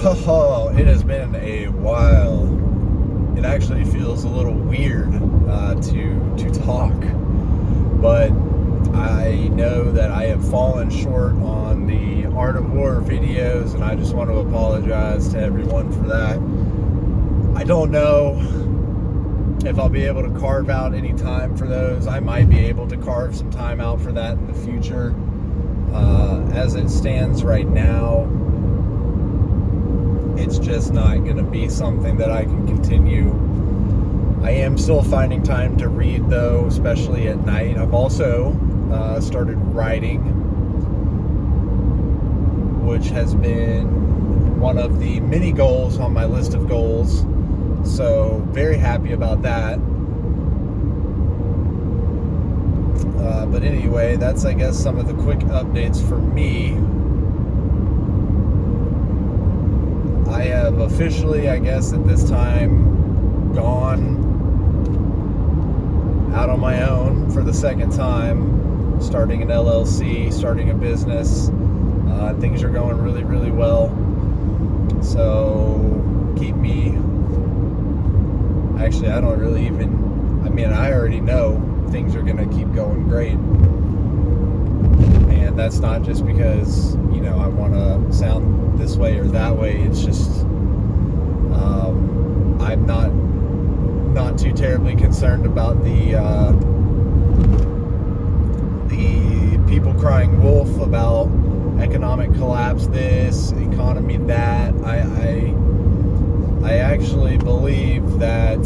Oh, it has been a while. It actually feels a little weird to talk, but I know that I have fallen short on the Art of War videos, and I just want to apologize to everyone for that. I don't know if I'll be able to carve out any time for those. I might be able to carve some time out for that in the future. As it stands right now, it's just not going to be something that I can continue. I am still finding time to read, though, especially at night. I've also started writing, which has been one of the many goals on my list of goals. So, very happy about that. But anyway, that's, I guess, some of the quick updates for me. I have officially, I guess, at this time, gone out on my own for the second time, starting an LLC, starting a business. Things are going really, really well. So, keep me... Actually, I don't really even... I already know things are going to keep going great. And that's not just because, I want to sound this way or that way. It's just, I'm not too terribly concerned about the people crying wolf about economic collapse, this, economy, that. I actually believe that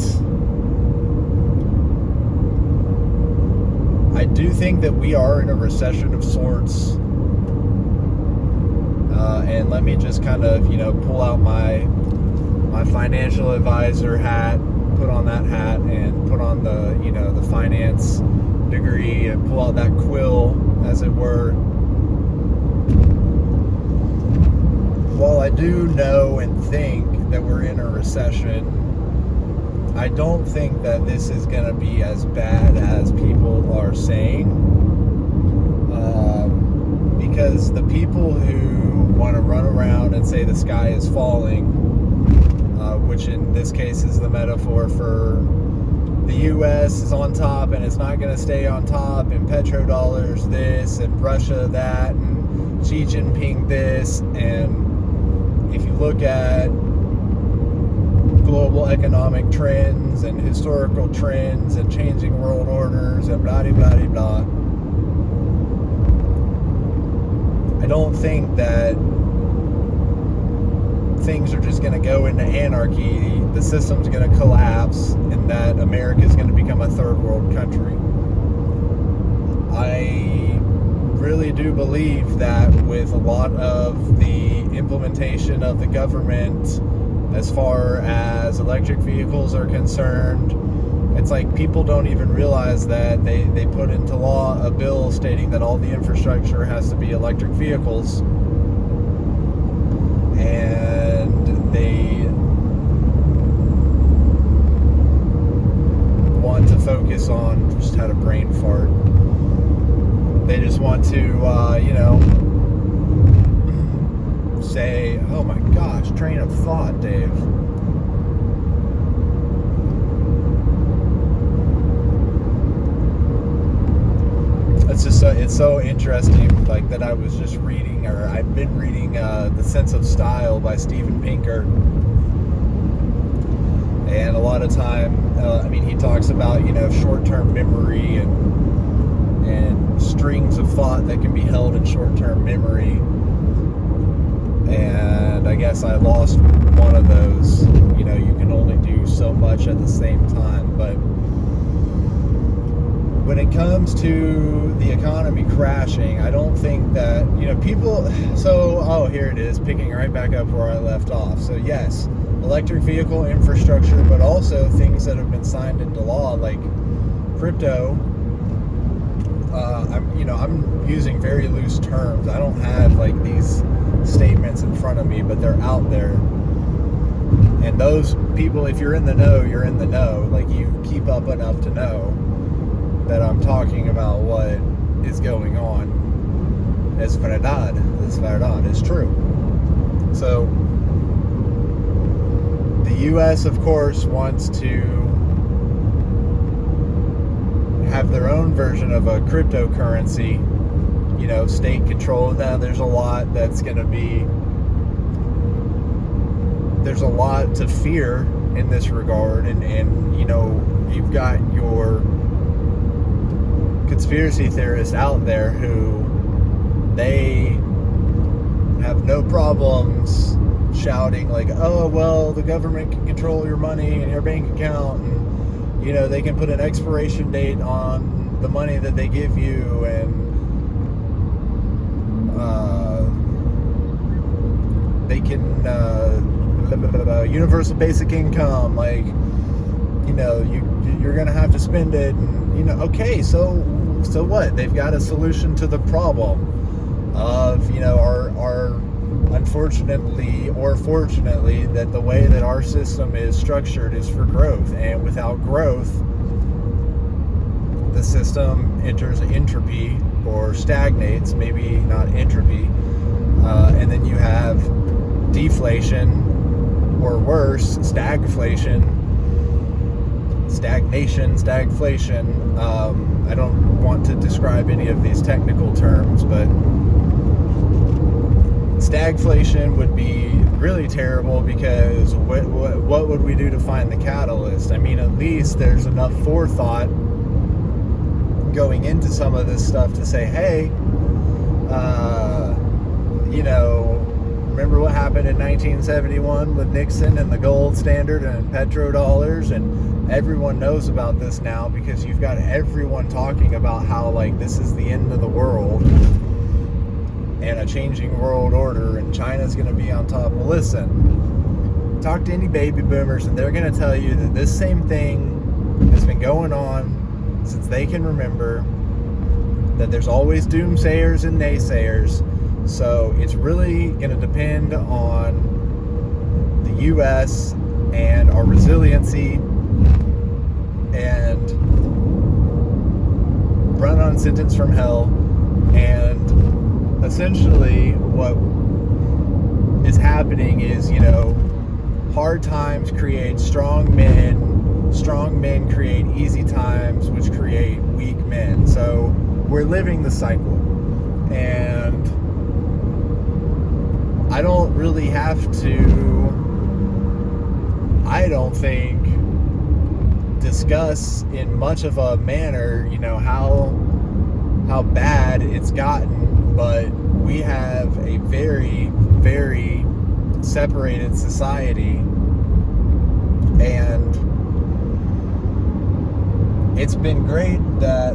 I do think that we are in a recession of sorts. And let me just kind of, pull out my financial advisor hat, put on that hat, and put on the, the finance degree, and pull out that quill, as it were. While I do know and think that we're in a recession, I don't think that this is going to be as bad as people are saying. Because the people who want to run around and say the sky is falling, which in this case is the metaphor for the U.S. is on top and it's not going to stay on top, and petrodollars this, and Russia that, and Xi Jinping this, and if you look at global economic trends and historical trends and changing world orders and blah, blah, blah, blah. I don't think that things are just going to go into anarchy, the system's going to collapse, and that America is going to become a third world country. I really do believe that with a lot of the implementation of the government as far as electric vehicles are concerned, it's like people don't even realize that they put into law a bill stating that all the infrastructure has to be electric vehicles, and they want to focus on, just had a brain fart, they just want to say, oh my gosh, train of thought, Dave. It's so interesting, like, that I was just reading, or I've been reading The Sense of Style by Steven Pinker. And a lot of time, he talks about, short-term memory and strings of thought that can be held in short-term memory. And I guess I lost one of those. You can only do so much at the same time. But when it comes to the economy crashing, I don't think that, people... So, here it is, picking right back up where I left off. So, yes, electric vehicle infrastructure, but also things that have been signed into law, like crypto. I'm using very loose terms. I don't have, these statements in front of me, but they're out there. And those people, if you're in the know, you're in the know. You keep up enough to know that I'm talking about what is going on. Es verdad. It's true. So, U.S., of course, wants to have their own version of a cryptocurrency, state control. Now, there's a lot that's going to be, there's a lot to fear in this regard, and you've got your conspiracy theorists out there who they have no problems shouting like, oh, well, the government can control your money and your bank account, and they can put an expiration date on the money that they give you, and they can universal basic income, like, you're gonna have to spend it, and okay, so what? They've got a solution to the problem of our unfortunately or fortunately, that the way that our system is structured is for growth, and without growth the system enters entropy or stagnates, maybe not entropy, and then you have deflation, or worse, stagflation, stagflation. I don't want to describe any of these technical terms, but stagflation would be really terrible, because what would we do to find the catalyst? I mean, at least there's enough forethought going into some of this stuff to say, hey, remember what happened in 1971 with Nixon and the gold standard and petrodollars, and everyone knows about this now because you've got everyone talking about how, like, this is the end of the world and a changing world order, and China's going to be on top. Well, listen, talk to any baby boomers and they're going to tell you that this same thing has been going on since they can remember, that there's always doomsayers and naysayers. So it's really going to depend on the U.S. and our resiliency and run on sentence from hell. And essentially what is happening is, hard times create strong men create easy times, which create weak men. So we're living the cycle, and I don't really have to, I don't think, discuss in much of a manner, how bad it's gotten, but we have a very, very separated society, and it's been great that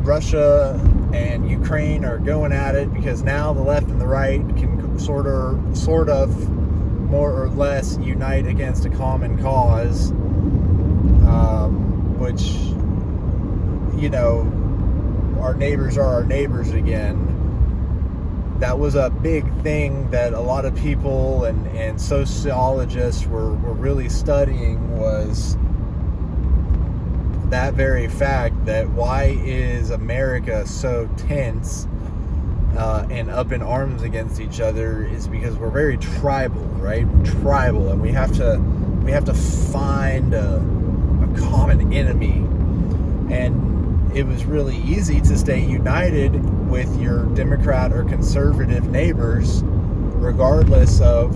Russia and Ukraine are going at it, because now the left and the right can sort of more or less unite against a common cause, which, our neighbors are our neighbors again. That was a big thing that a lot of people and sociologists were really studying, was that very fact, that why is America so tense and up in arms against each other, is because we're very tribal, right? Tribal, and we have to find a common enemy. And it was really easy to stay united with your Democrat or conservative neighbors, regardless of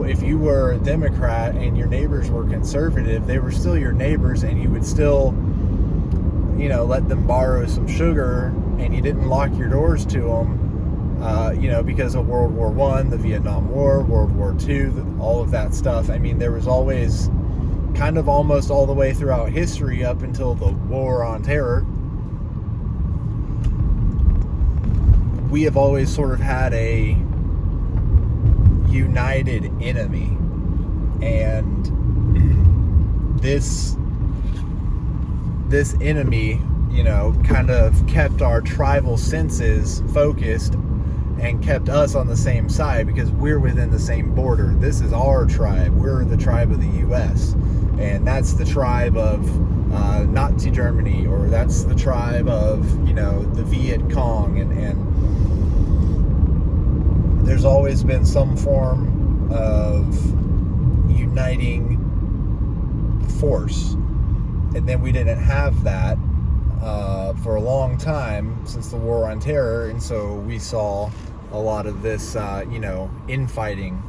if you were a Democrat and your neighbors were conservative. They were still your neighbors, and you would still, let them borrow some sugar, and you didn't lock your doors to them, because of World War I, the Vietnam War, World War II, all of that stuff. I mean, there was always kind of almost all the way throughout history up until the War on Terror, we have always sort of had a united enemy. And this enemy, kind of kept our tribal senses focused and kept us on the same side, because we're within the same border. This is our tribe. We're the tribe of the U.S. And that's the tribe of Nazi Germany, or that's the tribe of, the Viet Cong. And there's always been some form of uniting force. And then we didn't have that for a long time since the War on Terror, and so we saw a lot of this, infighting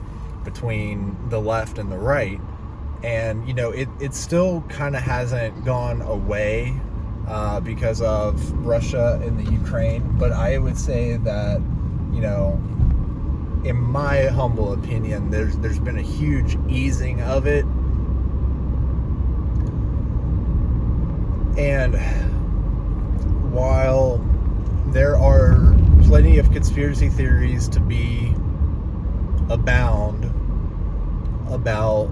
between the left and the right. And, it still kind of hasn't gone away because of Russia and the Ukraine. But I would say that, in my humble opinion, there's been a huge easing of it. And while there are plenty of conspiracy theories to be abound about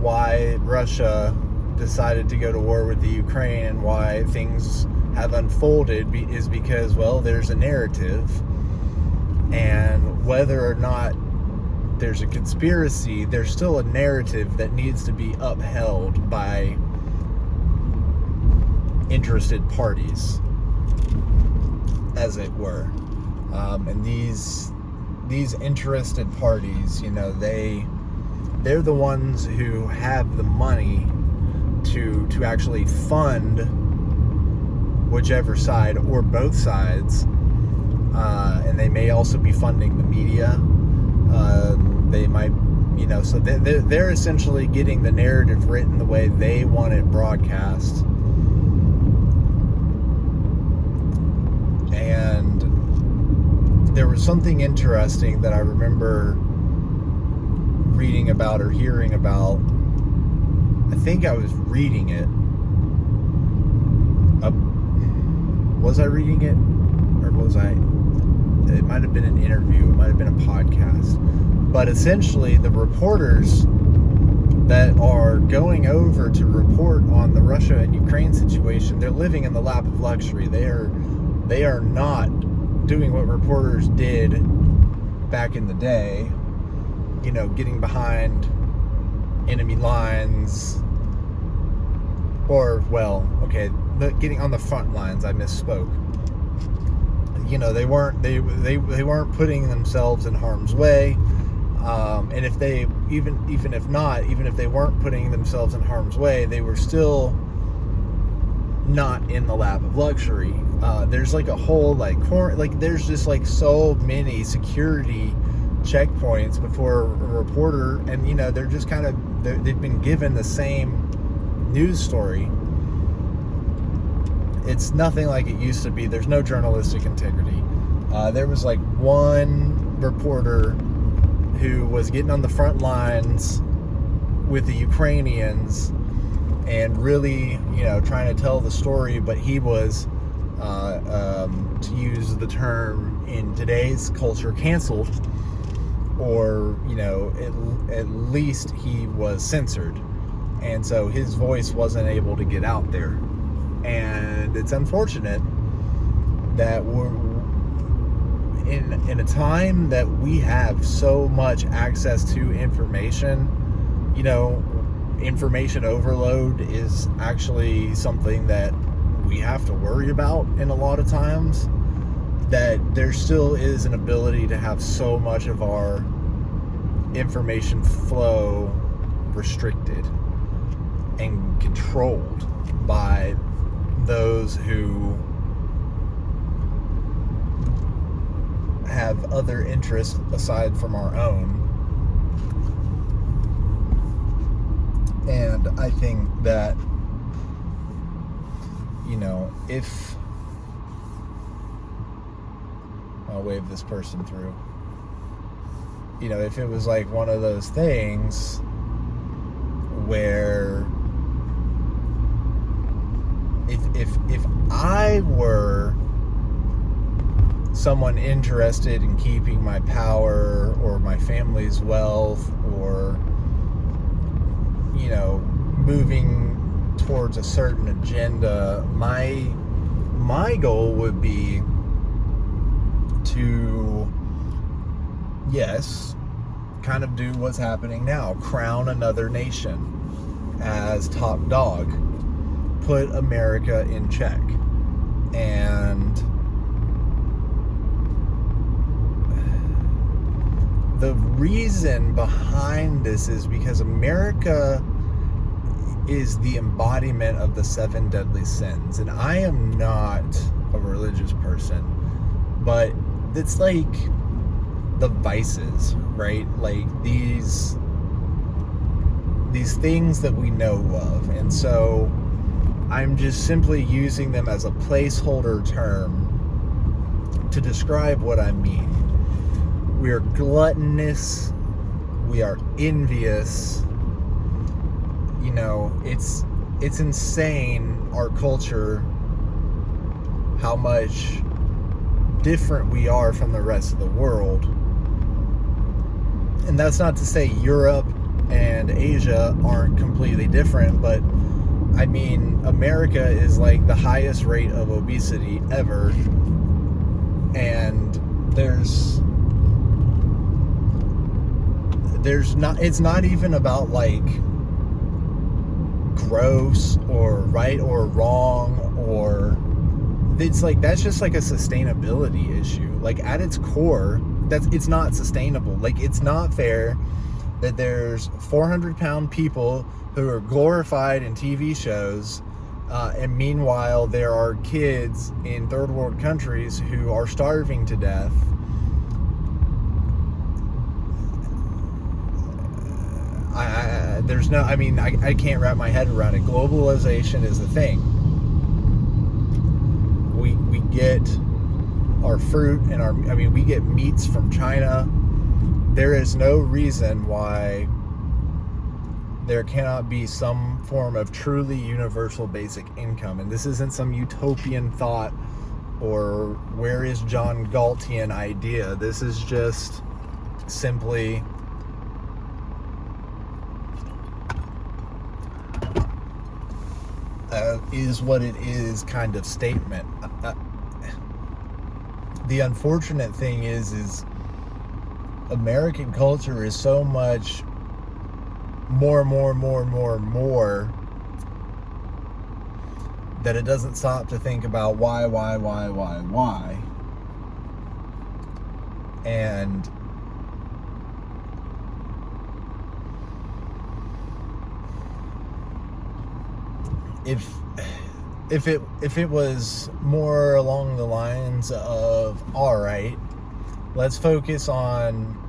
why Russia decided to go to war with the Ukraine and why things have unfolded, is because, well, there's a narrative, and whether or not there's a conspiracy, there's still a narrative that needs to be upheld by interested parties, as it were. And these interested parties, they're the ones who have the money to actually fund whichever side or both sides, and they may also be funding the media. They might, so they're essentially getting the narrative written the way they want it broadcast. And there was something interesting that I remember reading about or hearing about. I think I was reading it. Was I reading it? Or was I? It might have been an interview. It might have been a podcast. But essentially, the reporters that are going over to report on the Russia and Ukraine situation, they're living in the lap of luxury. They are not doing what reporters did back in the day, getting behind enemy lines, or, getting on the front lines. I misspoke. They weren't putting themselves in harm's way, and if they even if they weren't putting themselves in harm's way, they were still not in the lap of luxury. There's like a whole there's just like so many security checkpoints before a reporter, and they're just they've been given the same news story. It's nothing like it used to be. There's no journalistic integrity. There was like one reporter who was getting on the front lines with the Ukrainians and really, trying to tell the story, but he was, to use the term in today's culture, canceled, or, at least he was censored. And so his voice wasn't able to get out there. And it's unfortunate that we're in a time that we have so much access to information. Information overload is actually something that we have to worry about in a lot of times, that there still is an ability to have so much of our information flow restricted and controlled by those who have other interests aside from our own. And I think that, if I'll wave this person through, if it was like one of those things where if I were someone interested in keeping my power or my family's wealth, or moving towards a certain agenda, my goal would be to, yes, kind of do what's happening now, crown another nation as top dog, put America in check. And the reason behind this is because America is the embodiment of the 7 deadly sins. And I am not a religious person, but it's like the vices, right? Like these things that we know of. And so I'm just simply using them as a placeholder term to describe what I mean. We are gluttonous, we are envious. You know, it's insane, our culture, how much different we are from the rest of the world. And that's not to say Europe and Asia aren't completely different, but I mean, America is like the highest rate of obesity ever, and it's not even about like gross or right or wrong, or it's like that's just like a sustainability issue. Like at its core, it's not sustainable. Like it's not fair that there's 400-pound people who are glorified in TV shows, and meanwhile there are kids in third world countries who are starving to death. I can't wrap my head around it. Globalization is the thing. We get our fruit and we get meats from China. There is no reason why there cannot be some form of truly universal basic income. And this isn't some utopian thought or where is John Galtian idea. This is just simply is what it is kind of statement. The unfortunate thing is American culture is so much more that it doesn't stop to think about why. And if it was more along the lines of, all right, let's focus on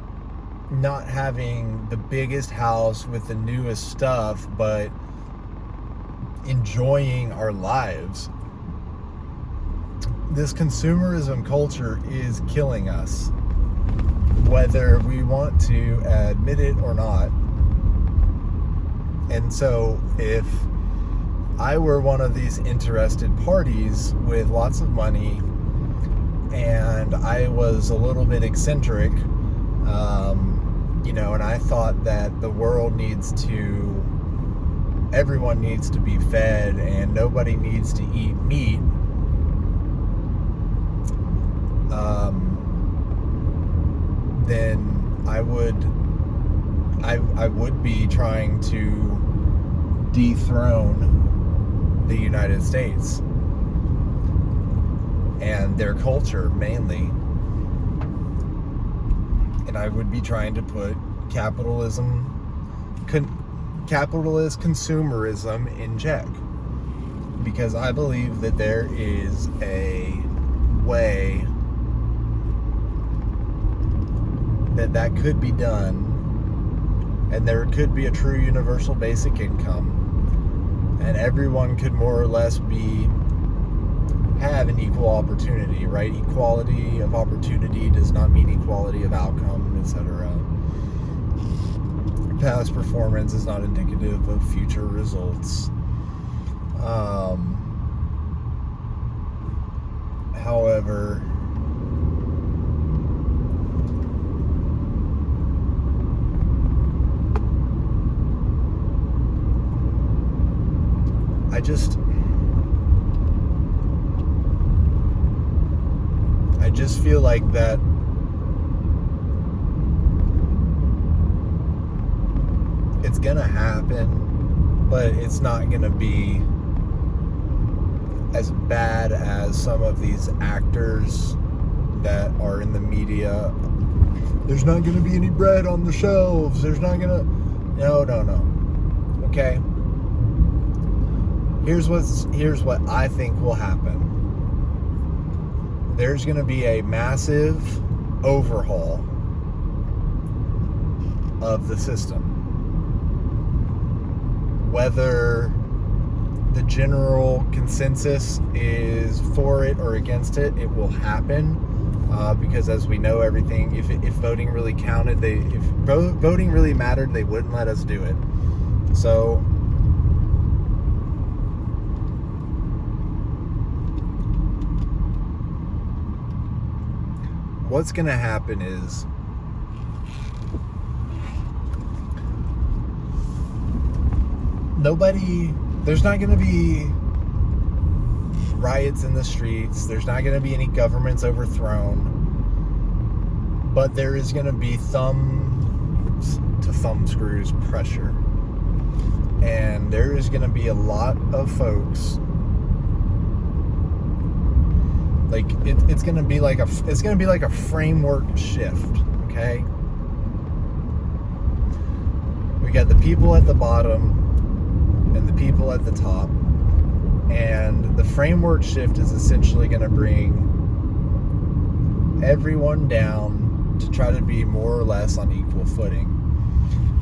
not having the biggest house with the newest stuff, but enjoying our lives. This consumerism culture is killing us, whether we want to admit it or not. And so if I were one of these interested parties with lots of money and I was a little bit eccentric, and I thought that everyone needs to be fed and nobody needs to eat meat, then I would be trying to dethrone the United States and their culture mainly, and I would be trying to put capitalist consumerism in check, because I believe that there is a way that could be done, and there could be a true universal basic income, and everyone could more or less have an equal opportunity, right? Equality of opportunity does not mean equality of outcome, etc. Past performance is not indicative of future results. However, I just feel like that it's gonna happen, but it's not gonna be as bad as some of these actors that are in the media. There's not gonna be any bread on the shelves. There's not gonna... No. Okay? Here's what I think will happen. There's going to be a massive overhaul of the system. Whether the general consensus is for it or against it, it will happen. Because as we know, everything, if voting really counted, if voting really mattered, they wouldn't let us do it. So what's going to happen is there's not going to be riots in the streets. There's not going to be any governments overthrown. But there is going to be thumbs to thumb screws pressure. And there is going to be a lot of folks, like it's going to be like a framework shift, okay? We got the people at the bottom and the people at the top. And the framework shift is essentially going to bring everyone down to try to be more or less on equal footing.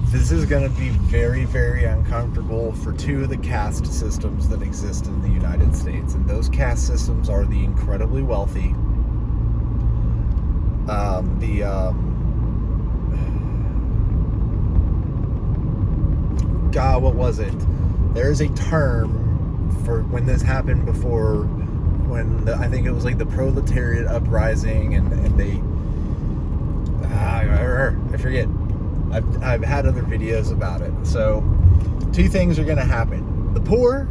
This is going to be very, very uncomfortable for two of the caste systems that exist in the United States. And those caste systems are the incredibly wealthy, God, what was it? There's a term for when this happened before, when I think it was like the proletariat uprising, and they, I forget. I've had other videos about it. So, two things are going to happen. The poor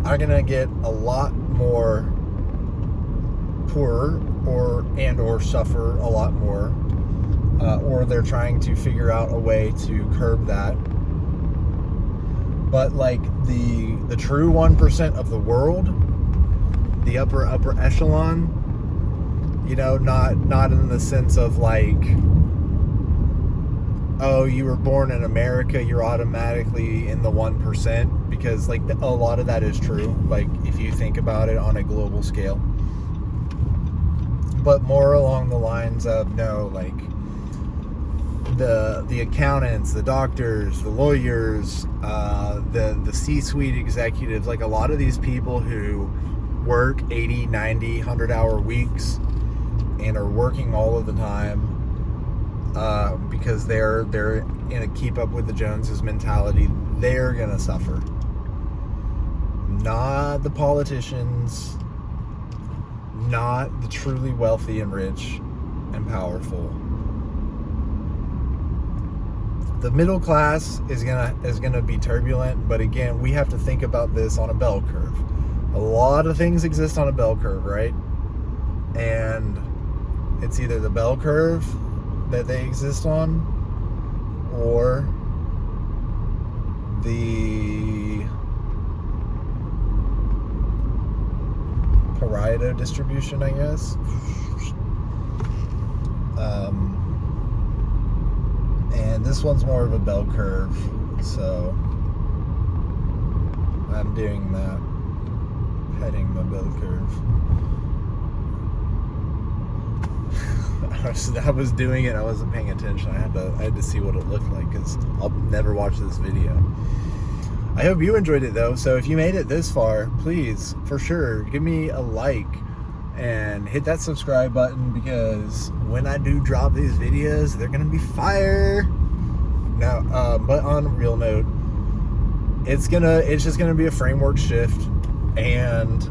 are going to get a lot more poorer, or suffer a lot more, or they're trying to figure out a way to curb that. But like the true 1% of the world, the upper echelon, you know, not in the sense of like, oh, you were born in America, you're automatically in the 1%, because like a lot of that is true, like if you think about it on a global scale. But more along the lines of, no, like the accountants, the doctors, the lawyers, the C-suite executives, like a lot of these people who work 80, 90, 100-hour weeks and are working all of the time, because they're in a keep up with the Joneses mentality, they're gonna suffer. Not the politicians, not the truly wealthy and rich and powerful. The middle class is gonna be turbulent, but again, we have to think about this on a bell curve. A lot of things exist on a bell curve, right? And it's either the bell curve that they exist on, or the Pareto distribution, I guess. And this one's more of a bell curve, so I'm doing that, heading the bell curve. I was doing it, I wasn't paying attention. I had to see what it looked like, because I'll never watch this video. I hope you enjoyed it though, so if you made it this far, please, for sure, give me a like and hit that subscribe button, because when I do drop these videos, they're gonna be fire. Now, but on a real note, it's just gonna be a framework shift, and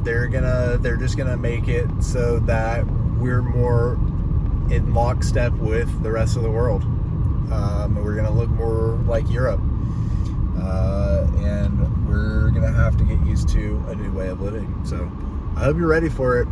they're just gonna make it so that we're more in lockstep with the rest of the world. We're gonna look more like Europe, and we're gonna have to get used to a new way of living. So I hope you're ready for it.